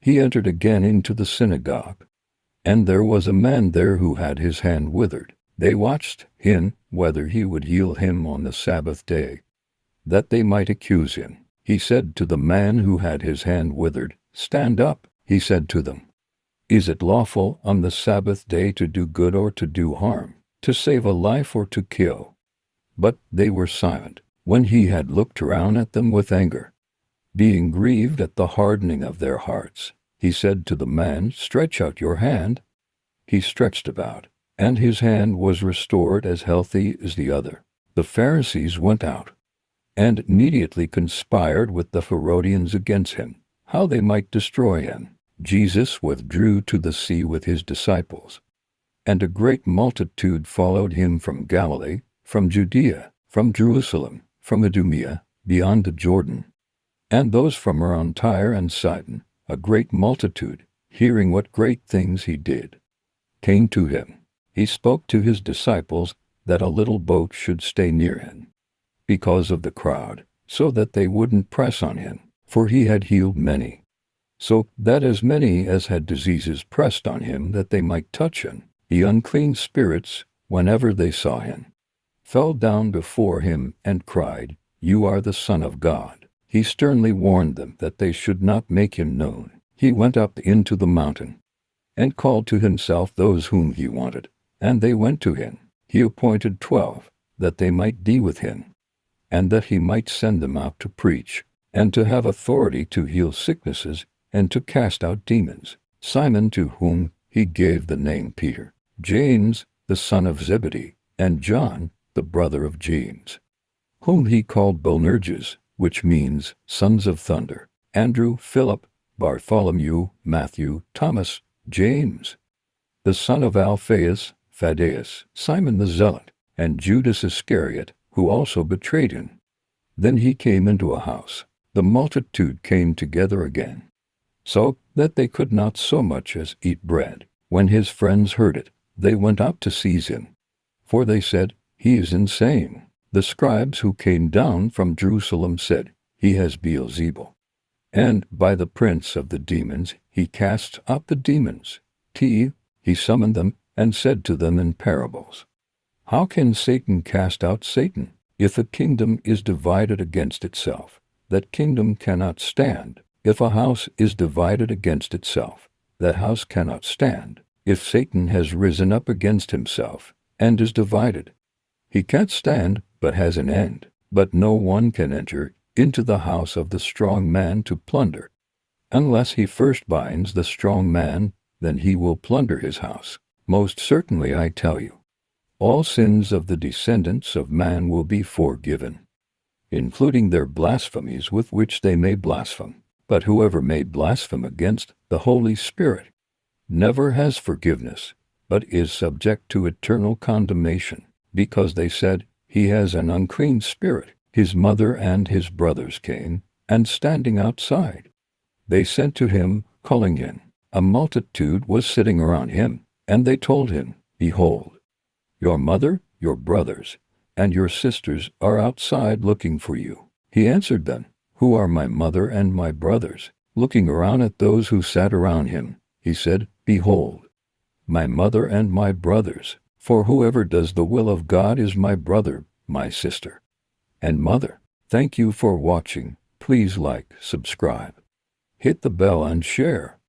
he entered again into the synagogue. And there was a man there who had his hand withered. They watched him, whether he would heal him on the Sabbath day, that they might accuse him. He said to the man who had his hand withered, "Stand up." He said to them, "Is it lawful on the Sabbath day to do good or to do harm, to save a life or to kill?" But they were silent. When he had looked around at them with anger, being grieved at the hardening of their hearts, he said to the man, "Stretch out your hand." He stretched about, and his hand was restored as healthy as the other. The Pharisees went out, and immediately conspired with the Herodians against him, how they might destroy him. Jesus withdrew to the sea with his disciples, and a great multitude followed him from Galilee, from Judea, from Jerusalem, from Idumea, beyond the Jordan, and those from around Tyre and Sidon. A great multitude, hearing what great things he did, came to him. He spoke to his disciples that a little boat should stay near him, because of the crowd, so that they wouldn't press on him, for he had healed many, so that as many as had diseases pressed on him that they might touch him. The unclean spirits, whenever they saw him, fell down before him and cried, "You are the Son of God." He sternly warned them that they should not make him known. He went up into the mountain, and called to himself those whom he wanted, and they went to him. He appointed 12, that they might be with him, and that he might send them out to preach, and to have authority to heal sicknesses, and to cast out demons. Simon, to whom he gave the name Peter, James, the son of Zebedee, and John, the brother of James, whom he called Boanerges, which means sons of thunder, Andrew, Philip, Bartholomew, Matthew, Thomas, James, the son of Alphaeus, Thaddeus, Simon the Zealot, and Judas Iscariot, who also betrayed him. Then he came into a house. The multitude came together again, so that they could not so much as eat bread. When his friends heard it, they went out to seize him, for they said, "He is insane." The scribes who came down from Jerusalem said, "He has Beelzebul, and by the prince of the demons he casts out the demons." He summoned them and said to them in parables, "How can Satan cast out Satan? If a kingdom is divided against itself, that kingdom cannot stand. If a house is divided against itself, that house cannot stand. If Satan has risen up against himself and is divided, he can't stand, but has an end. But no one can enter into the house of the strong man to plunder, unless he first binds the strong man, then he will plunder his house. Most certainly I tell you, all sins of the descendants of man will be forgiven, including their blasphemies with which they may blaspheme. But whoever may blaspheme against the Holy Spirit never has forgiveness, but is subject to eternal condemnation, because they said, 'He has an unclean spirit.' His mother and his brothers came, and standing outside, they sent to him, calling him. A multitude was sitting around him, and they told him, 'Behold, your mother, your brothers, and your sisters are outside looking for you.' He answered them, 'Who are my mother and my brothers?' Looking around at those who sat around him, he said, 'Behold, my mother and my brothers, for whoever does the will of God is my brother, my sister, and mother.'" Thank you for watching. Please like, subscribe, hit the bell and share.